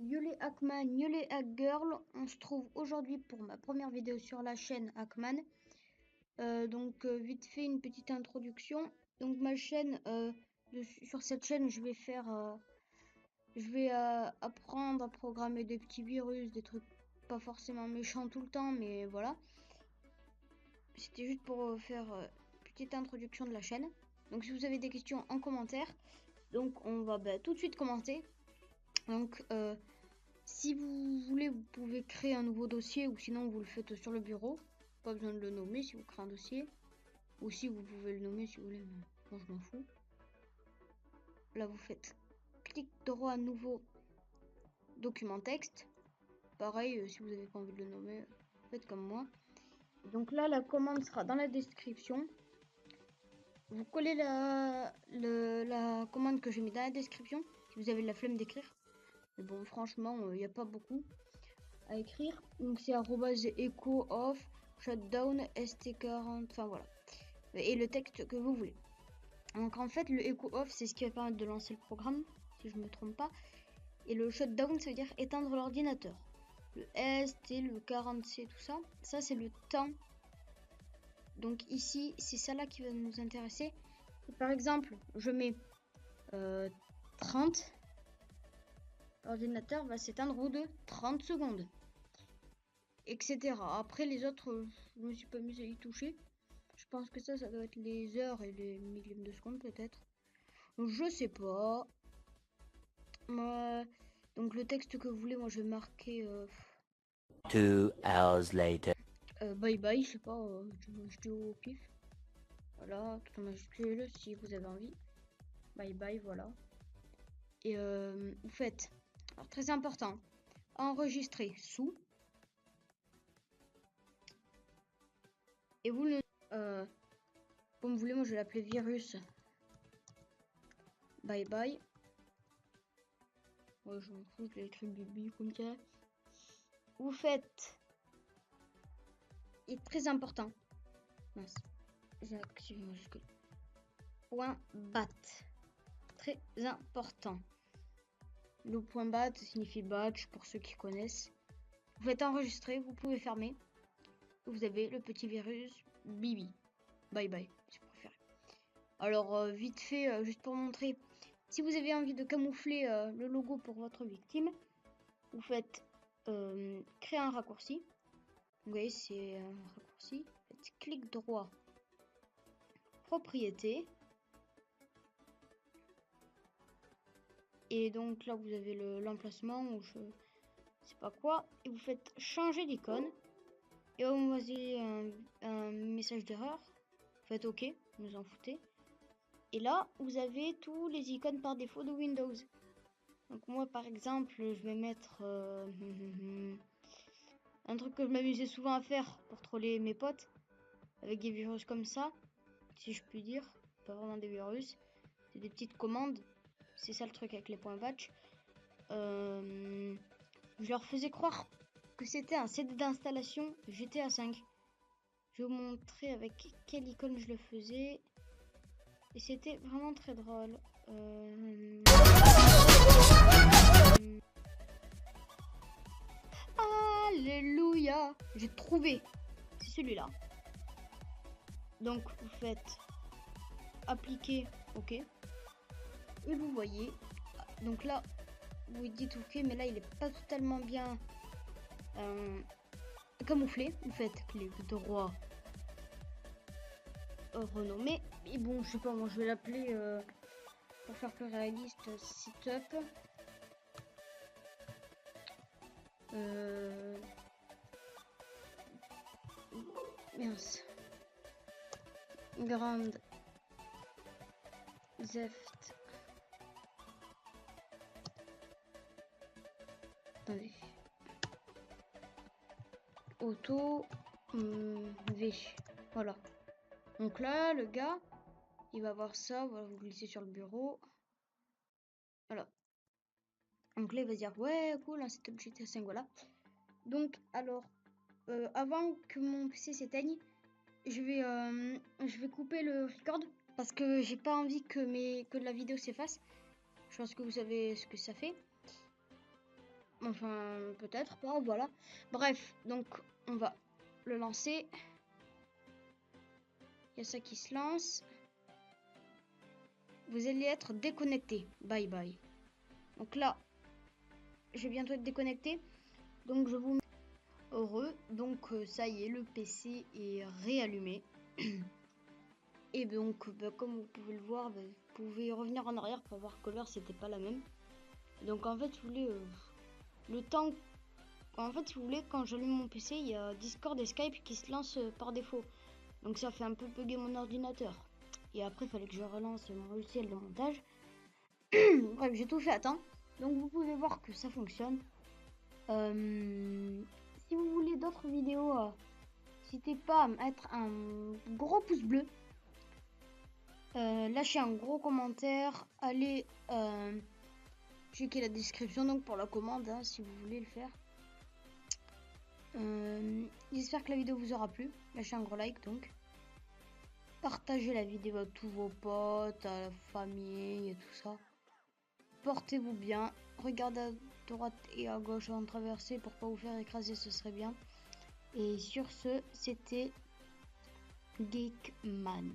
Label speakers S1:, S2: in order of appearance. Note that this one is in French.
S1: Yole Hackman, Yole Hackgirl, on se trouve aujourd'hui pour ma première vidéo sur la chaîne Hackman. Vite fait une petite introduction. Donc ma chaîne, sur cette chaîne je vais apprendre à programmer des petits virus, des trucs pas forcément méchants tout le temps, mais voilà. C'était juste pour faire une petite introduction de la chaîne. Donc si vous avez des questions en commentaire, donc on va tout de suite commencer. Donc si vous voulez, vous pouvez créer un nouveau dossier ou sinon vous le faites sur le bureau. Pas besoin de le nommer si vous créez un dossier. Ou si vous pouvez le nommer si vous voulez, mais moi je m'en fous. Là vous faites clic droit nouveau document texte. Pareil, si vous n'avez pas envie de le nommer, faites comme moi. Donc là la commande sera dans la description. Vous collez la commande que j'ai mis dans la description si vous avez la flemme d'écrire. Mais bon franchement il n'y a pas beaucoup à écrire. Donc c'est @echo of shutdown st40, enfin voilà, et le texte que vous voulez. Donc en fait le echo off c'est ce qui va permettre de lancer le programme si je me trompe pas, et le shutdown ça veut dire éteindre l'ordinateur. Le st, le 40c, tout ça, ça c'est le temps. Donc ici c'est ça là qui va nous intéresser. Par exemple je mets 30, l'ordinateur va s'éteindre au bout de 30 secondes, etc. Après les autres, je me suis pas mise à y toucher. Je pense que ça doit être les heures et les millièmes de seconde peut-être. Je sais pas. Donc le texte que vous voulez, moi je vais marquer
S2: 2 hours later.
S1: Bye bye, je sais pas, je dis au pif. Voilà, tout en majuscule si vous avez envie. Bye bye, voilà. Et vous faites, alors très important, enregistrer sous. Et vous le comme vous voulez, moi je vais l'appeler virus. Bye bye. Ouais, je m'en fous, je l'ai écrit bibi comme ça. Vous faites, et très important, mince, j'ai activé majuscule, point bat, très important. Le point bat signifie batch pour ceux qui connaissent. Vous faites enregistrer, vous pouvez fermer. Vous avez le petit virus bibi. Bye bye, si vous préférez. Alors vite fait, juste pour montrer, si vous avez envie de camoufler le logo pour votre victime, vous faites créer un raccourci. Vous voyez, c'est un raccourci. Faites clic droit, propriété. Et donc là, vous avez l'emplacement ou je sais pas quoi. Et vous faites changer d'icône. Et on va dire un message d'erreur. Vous faites OK, vous en foutez. Et là, vous avez tous les icônes par défaut de Windows. Donc moi, par exemple, je vais mettre un truc que je m'amusais souvent à faire pour troller mes potes. Avec des virus comme ça, si je puis dire. Pas vraiment des virus. C'est des petites commandes. C'est ça le truc avec les points batch. Je leur faisais croire que c'était un CD d'installation GTA 5. Je vais vous montrer avec quelle icône je le faisais. Et c'était vraiment très drôle. Alléluia! J'ai trouvé. C'est celui-là. Donc vous faites appliquer OK. Et vous voyez. Donc là, vous dites OK, mais là il est pas totalement bien camouflé. Vous faites clic droit, renommé. Et bon, je sais pas, moi je vais l'appeler pour faire plus réaliste, setup. Mince. Grand Theft. Attendez. Auto V. Voilà. Donc là, le gars, il va voir ça. Voilà, vous glissez sur le bureau. Voilà. Donc là, il va se dire ouais, cool, un setup GTA 5, voilà. Donc, alors, avant que mon PC s'éteigne, je vais couper le record parce que j'ai pas envie que la vidéo s'efface. Je pense que vous savez ce que ça fait. Enfin, peut-être pas, voilà. Bref, donc on va le lancer. Il y a ça qui se lance. Vous allez être déconnecté. Bye bye. Donc là, je vais bientôt être déconnecté. Donc je vous mets heureux. Donc ça y est, le PC est réallumé. Et donc, comme vous pouvez le voir, vous pouvez revenir en arrière pour voir que l'heure c'était pas la même. Donc en fait, si vous voulez, le temps... En fait, si vous voulez, quand j'allume mon PC, il y a Discord et Skype qui se lancent par défaut. Donc ça fait un peu bugger mon ordinateur. Et après, il fallait que je relance mon logiciel de montage. Bref, j'ai tout fait à temps. Donc vous pouvez voir que ça fonctionne. Si vous voulez d'autres vidéos, n'hésitez pas à mettre un gros pouce bleu. Lâchez un gros commentaire. Allez checker la description donc pour la commande hein, si vous voulez le faire. J'espère que la vidéo vous aura plu. Lâchez un gros like donc. Partagez la vidéo à tous vos potes, à la famille et tout ça. Portez-vous bien. Regardez à droite et à gauche avant de traverser pour pas vous faire écraser, ce serait bien. Et sur ce, c'était Geekman.